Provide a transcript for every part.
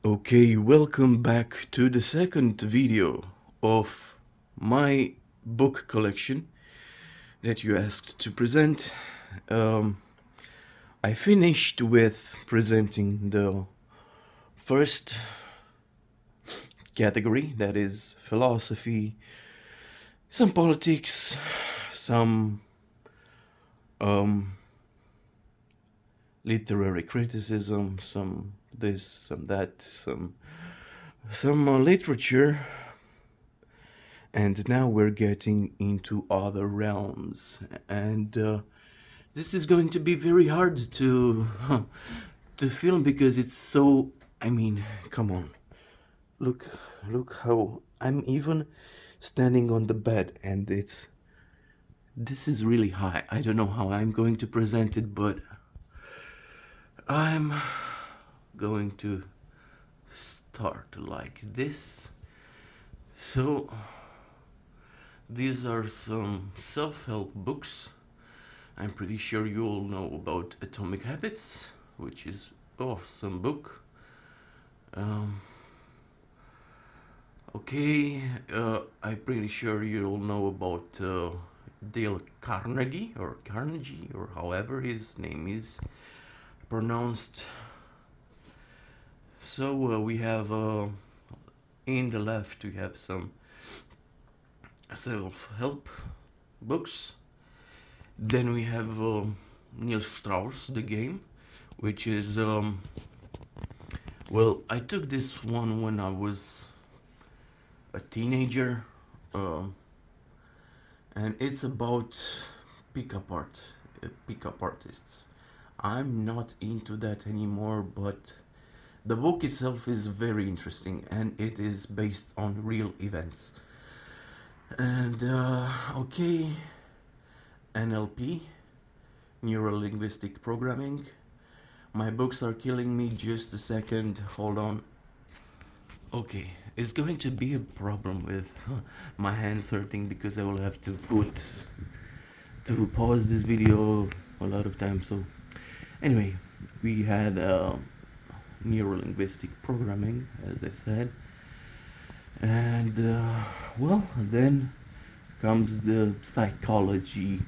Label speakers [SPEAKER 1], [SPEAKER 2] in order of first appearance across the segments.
[SPEAKER 1] Okay, welcome back to the second video of my book collection that you asked to present. Um, I finished with presenting the first category, that is philosophy, some politics, some um, literary criticism, some this, some that, some literature, and now we're getting into other realms. And this is going to be very hard to to film because it's so. I mean, come on, look, look how I'm even standing on the bed, and it's. This is really high. I don't know how I'm going to present it, but I'm going to start like this. So, these are some self help books. I'm pretty sure you all know about Atomic Habits, which is awesome book. Um, okay, I'm pretty sure you all know about Dale Carnegie or however his name is pronounced. So we have in the left we have some self-help books. Then we have Neil Strauss, The Game, which is well, I took this one when I was a teenager, um, and it's about pickup artists. I'm not into that anymore, but the book itself is very interesting, and it is based on real events. And okay, NLP, Neuro Linguistic Programming. My books are killing me. Just a second, hold on. Okay, it's going to be a problem with my hands hurting because I will have to pause this video a lot of times. So anyway, we had neuro-linguistic programming, as I said, and well, then comes the psychology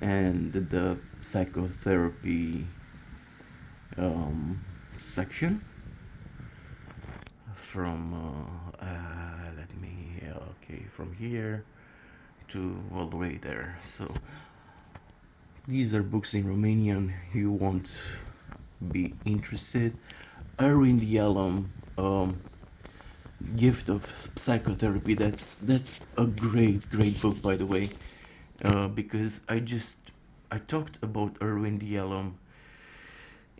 [SPEAKER 1] and the psychotherapy section from let me okay, from here to all the way there. So these are books in Romanian. You won't be interested. Erwin Yalom, Gift of Psychotherapy. That's a great book, by the way, because I talked about Erwin Yalom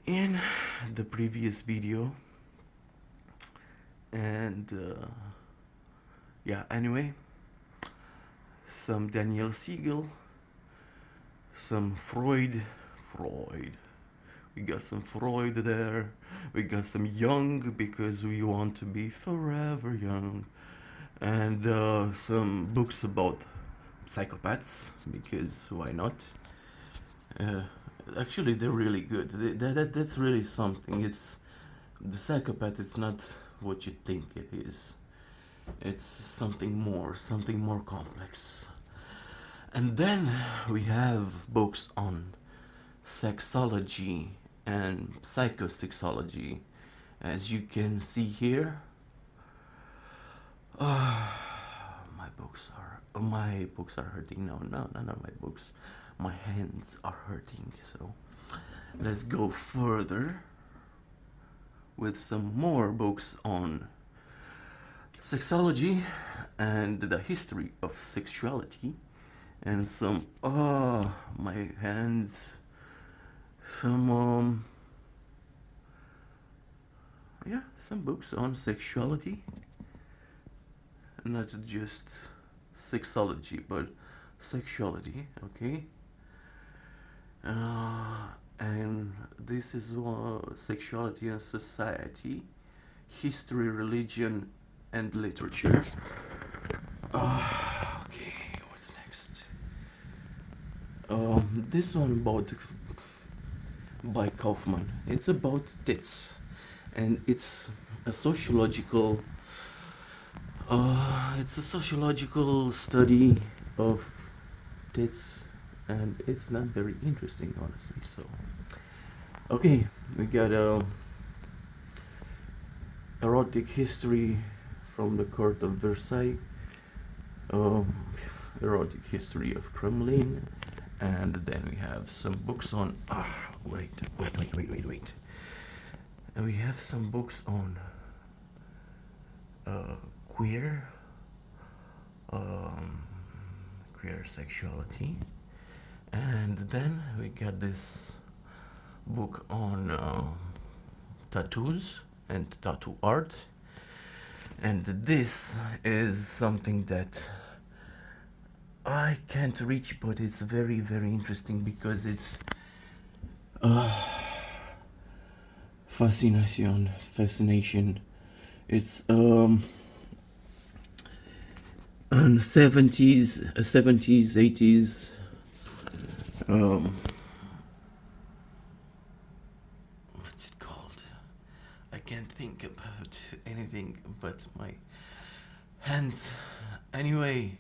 [SPEAKER 1] in the previous video, and yeah. Anyway, some Daniel Siegel, some Freud. We got some Freud there. We got some Jung because we want to be forever young, and some books about psychopaths because why not? Uh, Actually, they're really good. That's really something. It's the psychopath. It's not what you think it is. It's something more complex. And then we have books on sexology and psychosexology, as you can see here. My books are hurting. No, none of my books. My hands are hurting. So let's go further with some more books on sexology and the history of sexuality, and some my hands, some yeah, some books on sexuality, not just sexology but sexuality. Okay, and this is sexuality and society, history, religion, and literature. Okay, what's next? This one about by Kaufman. It's about tits, and it's a sociological it's a sociological study of tits, and it's not very interesting, honestly. So, okay, we got a erotic history from the court of Versailles, um, erotic history of Kremlin, and then we have some books on. Wait. And we have some books on queer, um, queer sexuality, and then we got this book on tattoos and tattoo art, and this is something that I can't reach, but it's very very interesting because it's fascination. It's on 70s 80s, um what's it called? I can't think about anything but my hands. Anyway,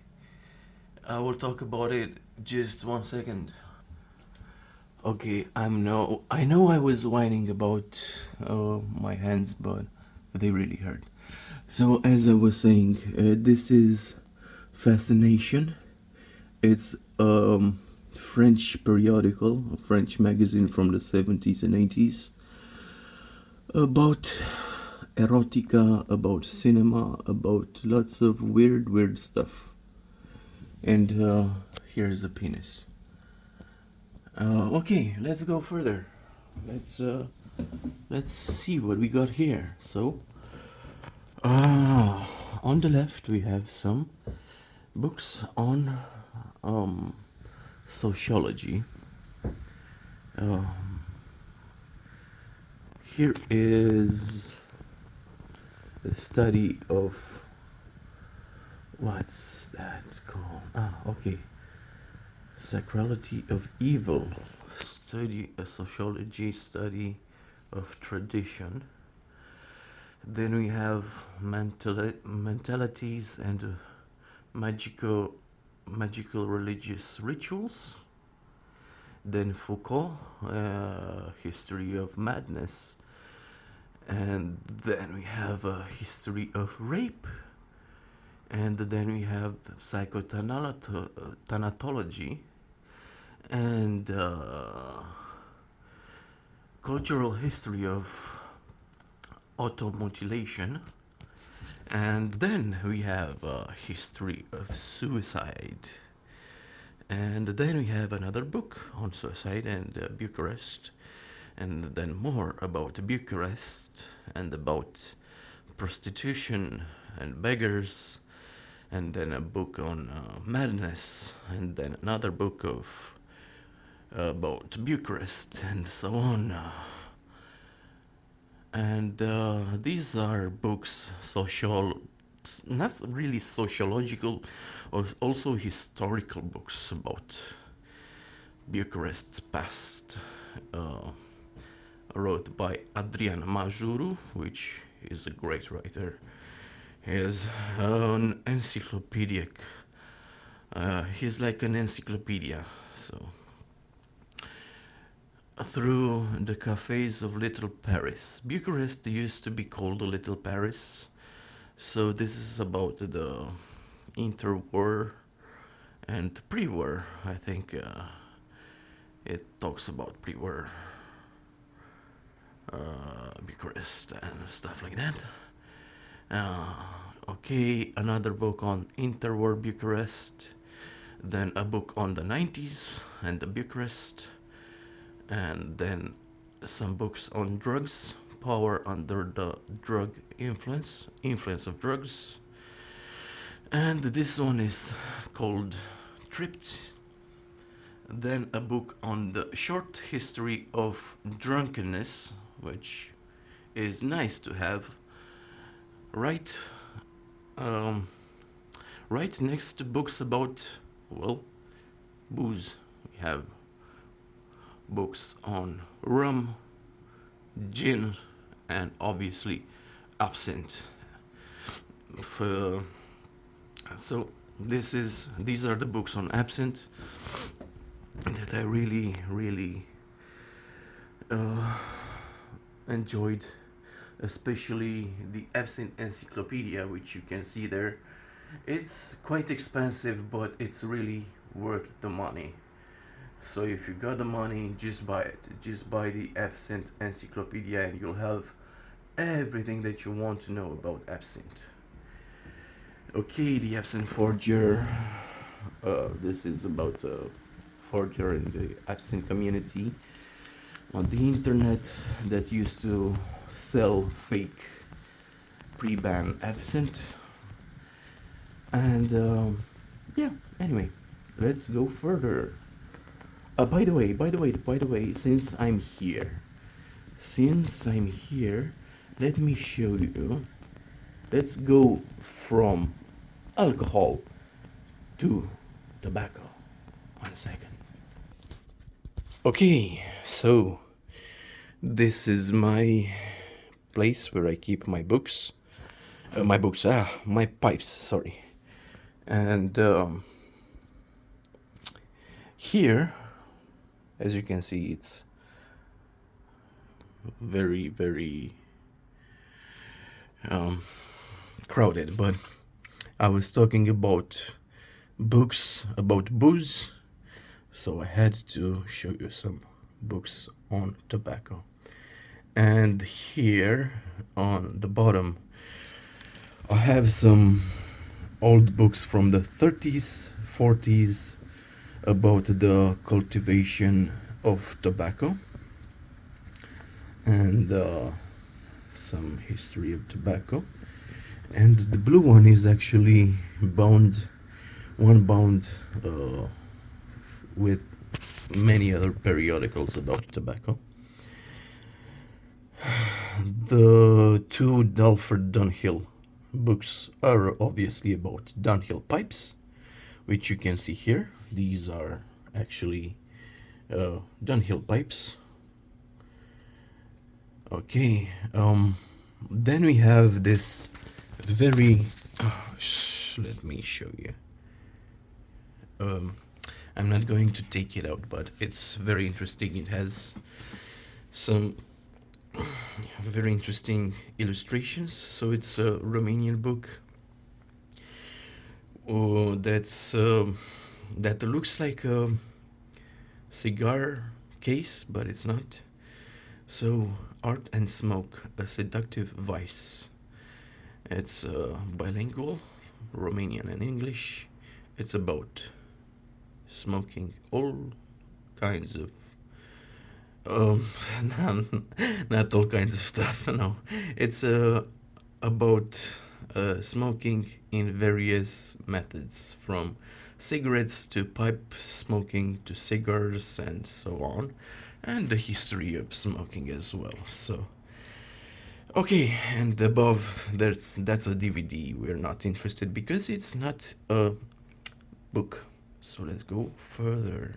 [SPEAKER 1] I will talk about it just 1 second. Okay, I know I was whining about my hands, but they really hurt. So as I was saying, this is Fascination. It's French periodical, a French magazine from the 70s and 80s about erotica, about cinema, about lots of weird stuff. And here's a penis. Okay, let's go further. Let's see what we got here. So, on the left we have some books on sociology. Here is the study of what's that called? Okay. Sacrality of evil. Study a sociology study of tradition. Then we have mentalities and magical religious rituals. Then Foucault, history of madness. And then we have a history of rape. And then we have psychothanatology and cultural history of automutilation. And then we have a history of suicide. And then we have another book on suicide and Bucharest. And then more about Bucharest and about prostitution and beggars. And then a book on madness. And then another book of about Bucharest and so on. And these are books, not really sociological, or also historical books about Bucharest's past, wrote by Adrian Majuru, which is a great writer. He is an encyclopedic. He's like an encyclopedia. So, through the cafes of Little Paris. Bucharest used to be called Little Paris. So this is about the interwar and pre-war. I think it talks about pre-war Bucharest and stuff like that. Okay, another book on interwar Bucharest. Then a book on the 90s and the Bucharest. And then some books on drugs, power under the drug influence of drugs. And this one is called Tripped. Then a book on the short history of drunkenness, which is nice to have right right next to books about, well, booze. We have books on rum, gin, and obviously absinthe. Uh, so these are the books on absinthe that I really enjoyed, especially the Absinthe Encyclopedia, which you can see there. It's quite expensive, but it's really worth the money. So if you got the money, just buy it. Just buy the Absinthe Encyclopedia and you'll have everything that you want to know about absinthe. Okay, the Absinthe Forger. This is about a forger in the absinthe community on the internet that used to sell fake pre-ban absinthe. And yeah, anyway, let's go further. By the way, since I'm here, let me show you. Let's go from alcohol to tobacco. 1 second. Okay, so this is my place where I keep my books. My pipes, sorry. And here, as you can see, it's very crowded, but I was talking about books about booze, so I had to show you some books on tobacco. And here on the bottom I have some old books from the 30s, 40s about the cultivation of tobacco and some history of tobacco. And the blue one is actually bound with many other periodicals about tobacco. The two Dalford Dunhill books are obviously about Dunhill pipes, which you can see here. These are actually Dunhill pipes. Okay, then we have this very let me show you. I'm not going to take it out, but it's very interesting. It has some very interesting illustrations. So it's a Romanian book that looks like a cigar case, but it's not. So, Art and Smoke, a Seductive Vice. It's bilingual, Romanian and English. It's about smoking all kinds of not all kinds of stuff, no. It's about smoking in various methods, from cigarettes to pipe smoking to cigars and so on, and the history of smoking as well. So okay, and above that's a DVD. We're not interested because it's not a book. So let's go further.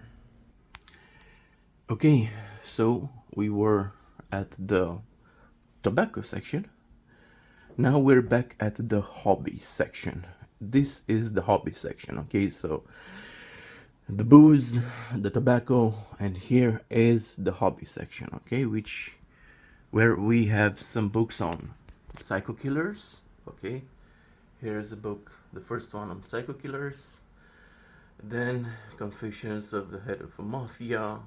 [SPEAKER 1] Okay, so we were at the tobacco section. Now we're back at the hobby section. This is the hobby section, okay? So the booze, the tobacco, and here is the hobby section, okay? Where we have some books on psycho killers, okay? Here's a book, the first one on psycho killers. Then Confessions of the Head of a Mafia,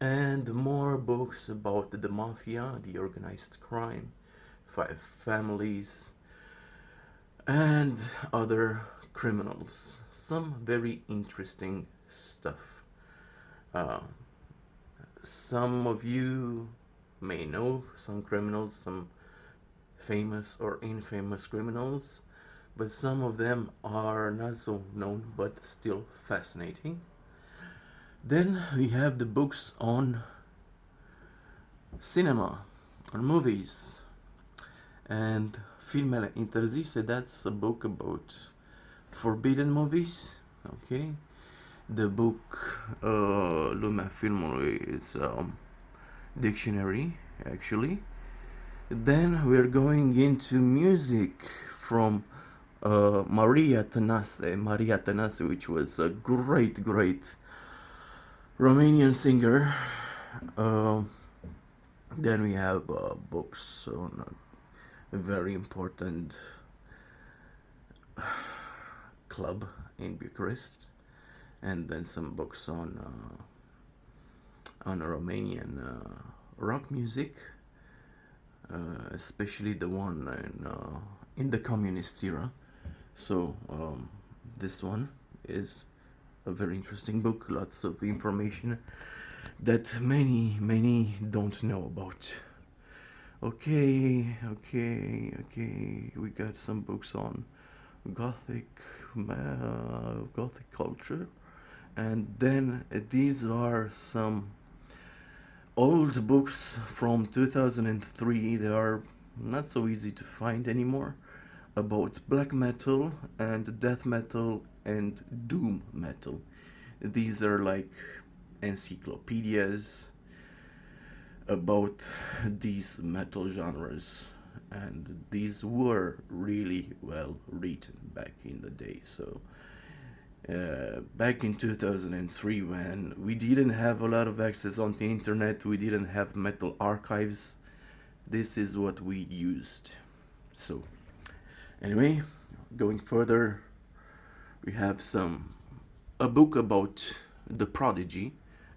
[SPEAKER 1] and more books about the mafia, the organized crime, 5 families, and other criminals. Some very interesting stuff. Some of you may know some criminals, some famous or infamous criminals, but some of them are not so known but still fascinating. Then we have the books on cinema, on movies, and Filmele Interzise, that's a book about forbidden movies, okay? The book Lumea Filmului is dictionary, actually. Then we're going into music from Maria Tanase, which was a great, great Romanian singer. Uh, then we have books on a very important club in Bucharest, and then some books on Romanian rock music, especially the one in the communist era. So this one is a very interesting book, lots of information that many don't know about. Okay, we got some books on Gothic Gothic culture, and then these are some old books from 2003. They are not so easy to find anymore, about black metal and death metal and doom metal. These are like encyclopedias about these metal genres, and these were really well written back in the day. So back in 2003, when we didn't have a lot of access on the internet, we didn't have metal archives, this is what we used. So anyway, going further, we have a book about the Prodigy,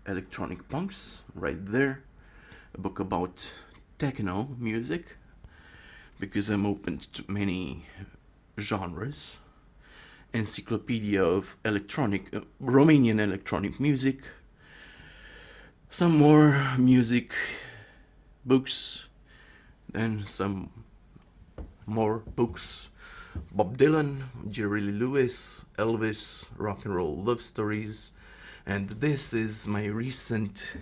[SPEAKER 1] electronic punks, right there. A book about techno music, because I'm open to many genres. Encyclopedia of Romanian electronic music. Some more music books, then some more books. Bob Dylan, Jerry Lee Lewis, Elvis, rock and roll love stories, and this is my recent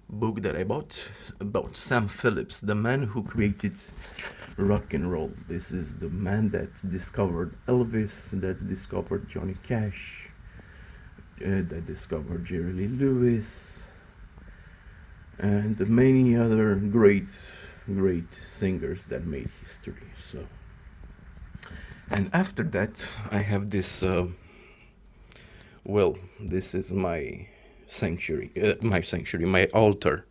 [SPEAKER 1] book that I bought about Sam Phillips, the man who created rock and roll. This is the man that discovered Elvis, that discovered Johnny Cash, that discovered Jerry Lee Lewis, and many other great singers that made history. So, and after that I have this this is my my altar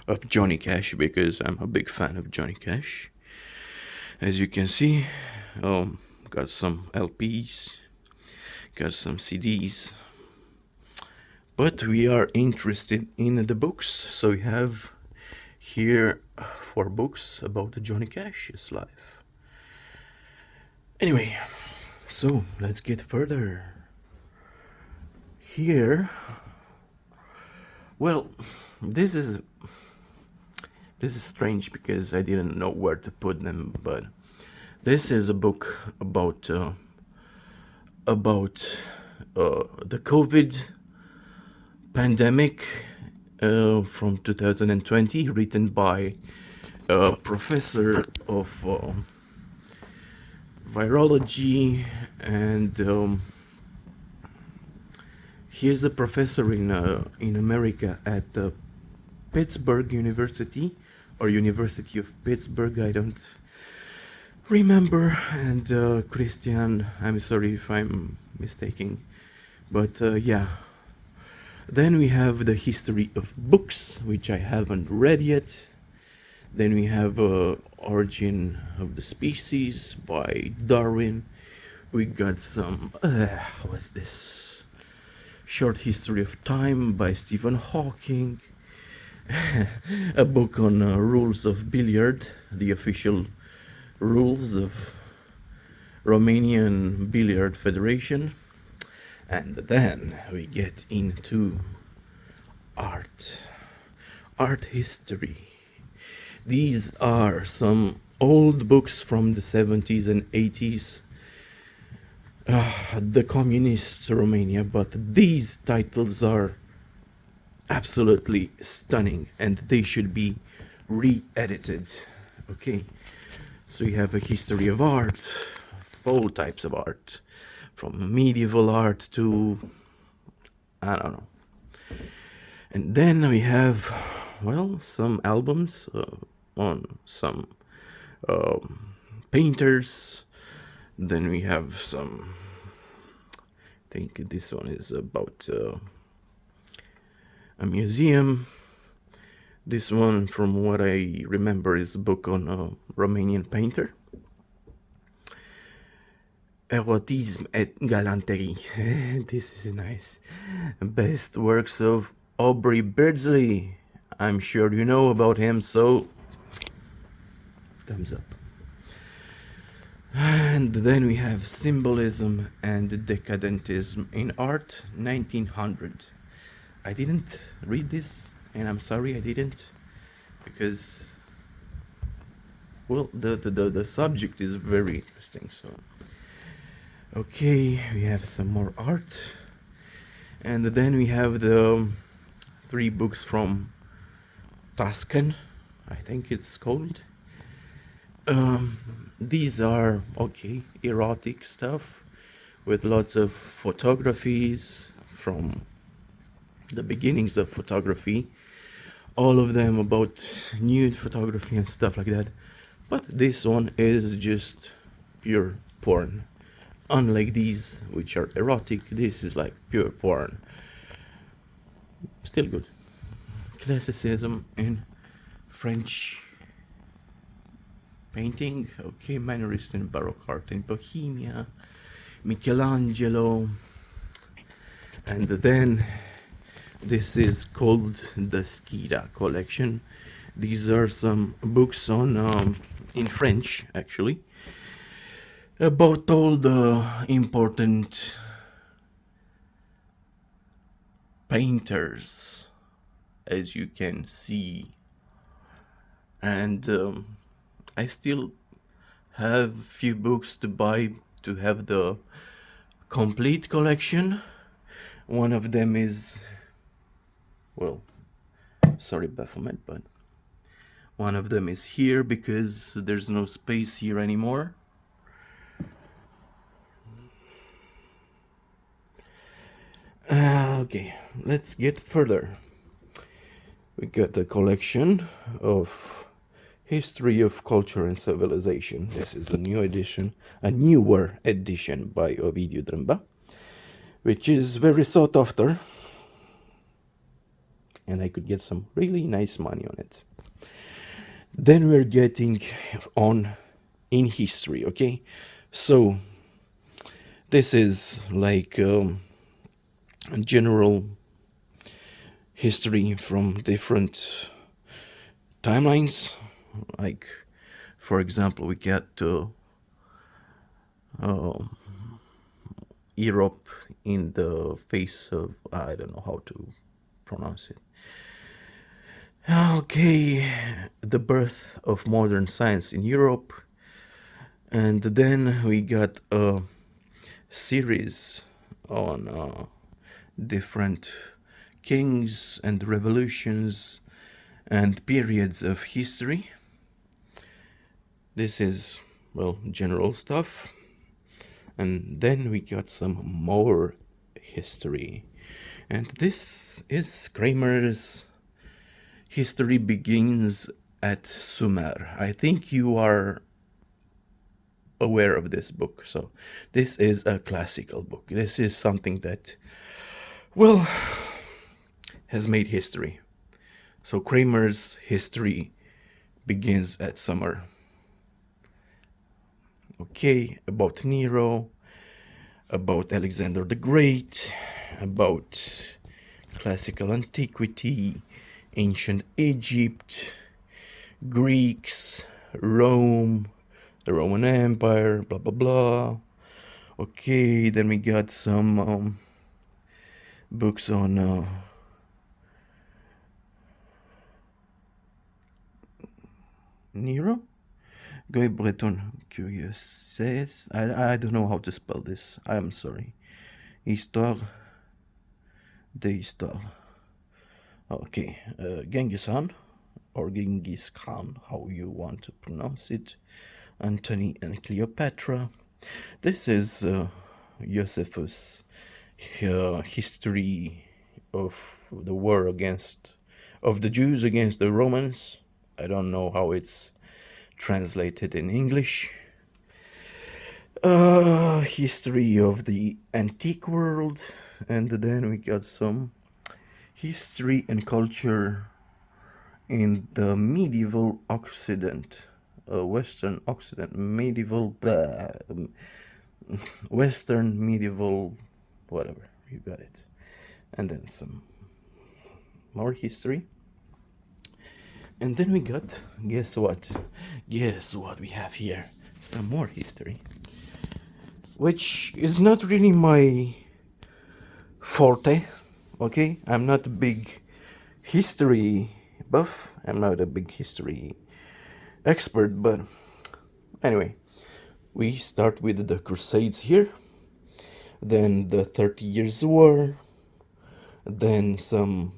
[SPEAKER 1] of Johnny Cash, because I'm a big fan of Johnny Cash. As you can see, got some LPs, got some CDs, but we are interested in the books, so we have here 4 books about Johnny Cash's life. Anyway, so let's get further. Here, well, this is strange because I didn't know where to put them, but this is a book about the COVID pandemic from 2020, written by a professor of virology, and he's a professor in America at the Pittsburgh University, or University of Pittsburgh, I don't remember. And Christian, I'm sorry if I'm mistaking, but yeah. Then we have the history of books, which I haven't read yet. Then we have Origin of the Species by Darwin. We got some what's this? Short History of Time by Stephen Hawking. A book on rules of billiard, the official rules of Romanian Billiard Federation. And then we get into art history. These are some old books from the 70s and 80s, the communist Romania, but these titles are absolutely stunning and they should be re-edited. Okay, so we have a history of art, all types of art, from medieval art to, I don't know. And then we have well, some albums on some painters. Then we have some, I think this one is about a museum. This one, from what I remember, is a book on a Romanian painter. Erotisme et galanterie. This is nice. Best works of Aubrey Beardsley. I'm sure you know about him, so thumbs up. And then we have Symbolism and Decadentism in Art, 1900. I didn't read this, and I'm sorry I didn't, because, well, the subject is very interesting. So, okay, we have some more art, and then we have the 3 books from Tuscan, I think it's called. These are, okay, erotic stuff with lots of photographies from the beginnings of photography, all of them about nude photography and stuff like that. But this one is just pure porn. Unlike these, which are erotic, this is like pure porn. Still good. Classicism in French painting, okay, Mannerist and Baroque art in Bohemia, Michelangelo, and then this is called the Scheda collection. These are some books on in French, actually, about all the important painters, as you can see. And I still have a few books to buy to have the complete collection. One of them is, well, sorry Baphomet, but one of them is here because there's no space here anymore. Okay, let's get further. We got a collection of History of Culture and Civilization. This is a new edition, a newer edition by Ovidiu Drâmba, which is very sought after, and I could get some really nice money on it. Then we're getting on in history, okay? So this is like general history from different timelines. Like, for example, we get Europe in the face of, I don't know how to pronounce it. Okay, the birth of modern science in Europe. And then we got a series on different kings and revolutions and periods of history. This is, well, general stuff. And then we got some more history. And this is Kramer's History Begins at Sumer. I think you are aware of this book. So this is a classical book. This is something that, well, has made history. So Kramer's History Begins at Sumer. Okay, about Nero, about Alexander the Great, about classical antiquity, ancient Egypt, Greeks, Rome, the Roman Empire, blah blah blah. Okay, then we got some books on Nero, Guy Breton, Curious. I don't know how to spell this. I am sorry. Histoire d'Histoire. Okay, Genghis Khan, or Genghis Khan, how you want to pronounce it. Antony and Cleopatra. This is Josephus' history of the war against of the Jews against the Romans. I don't know how it's translated in English. History of the antique world, and then we got some history and culture in the medieval Occident, Western Occident, Western medieval, whatever, you got it. And then some more history. And then we got, guess what we have here? Some more history, which is not really my forte, okay? I'm not a big history buff, I'm not a big history expert, but anyway, we start with the Crusades here, then the 30 Years' War, then some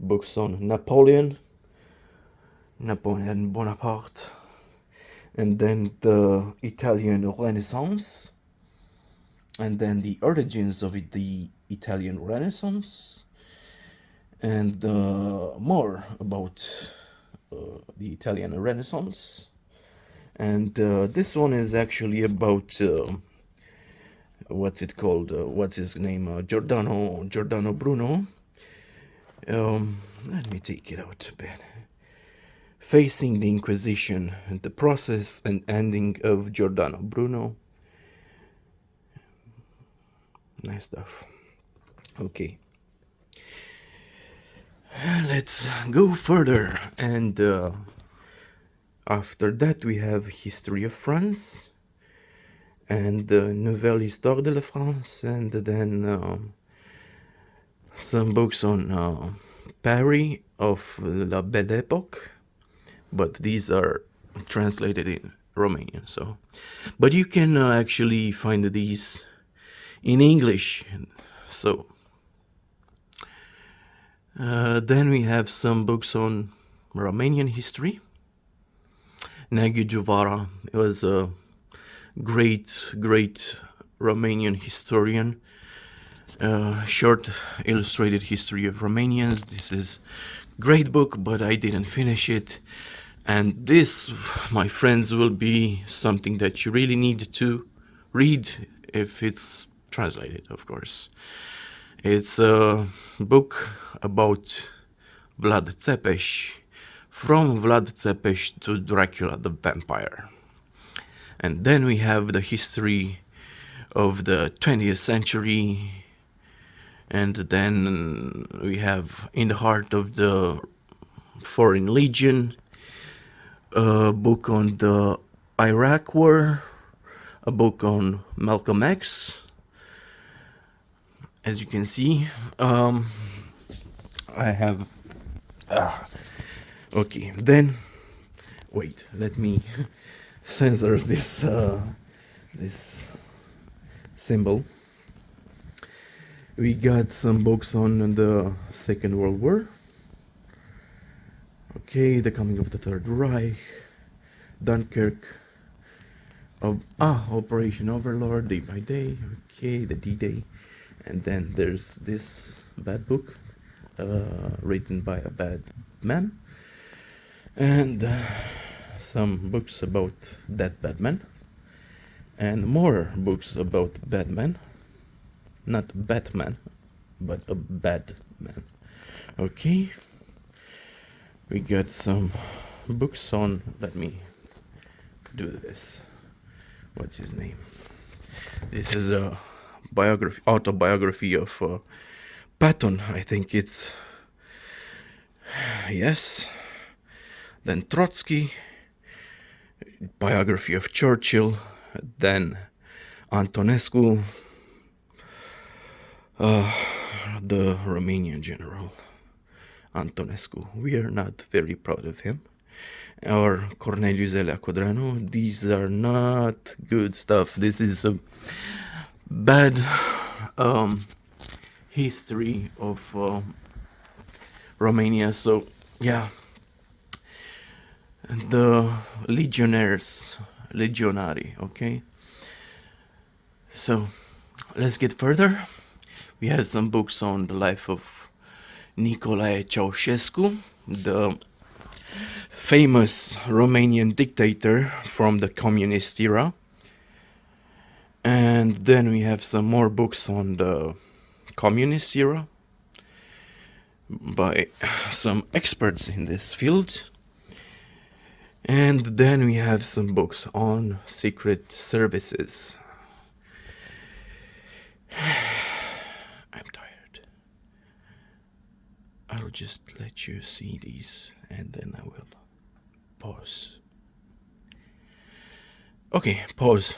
[SPEAKER 1] books on Napoleon Bonaparte, and then the Italian Renaissance, and then the origins of the Italian Renaissance, and more about the Italian Renaissance. And this one is actually about what's his name, Giordano Bruno. Let me take it out a bit. Facing the Inquisition, and the process and ending of Giordano Bruno. Nice stuff. Okay, let's go further, and after that we have History of France and the Nouvelle Histoire de la France, and then some books on Paris of La Belle Époque, but these are translated in Romanian, so but you can actually find these in English. So then we have some books on Romanian history. Negru Juvara was a great Romanian historian. Short illustrated history of Romanians. This is great book, but I didn't finish it. And this, my friends, will be something that you really need to read if it's translated, of course. It's a book about Vlad Țepeș, from Vlad Țepeș to Dracula the Vampire. And then we have the history of the 20th century, and then we have In the Heart of the Foreign Legion, a book on the Iraq War, a book on Malcolm X. As you can see, I have okay, then wait, let me censor this this symbol. We got some books on the Second World War. Okay, the coming of the Third Reich, Dunkirk, Operation Overlord, Day by Day. Okay, the D-Day, and then there's this bad book, written by a bad man, and some books about that bad man, and more books about bad men. Not Batman, but a bad man. Okay, we got some books on, let me do this. What's his name? This is a autobiography of Patton, I think it's, yes. Then Trotsky, biography of Churchill, then Antonescu, the Romanian general Antonescu. We are not very proud of him. Or Corneliu Zelea Codranu. These are not good stuff. This is a bad history of Romania. So yeah, the legionari. Okay, so let's get further. We have some books on the life of Nicolae Ceausescu, the famous Romanian dictator from the communist era. And then we have some more books on the communist era by some experts in this field. And then we have some books on secret services. I'm tired. I'll just let you see these and then I will pause. Okay, pause.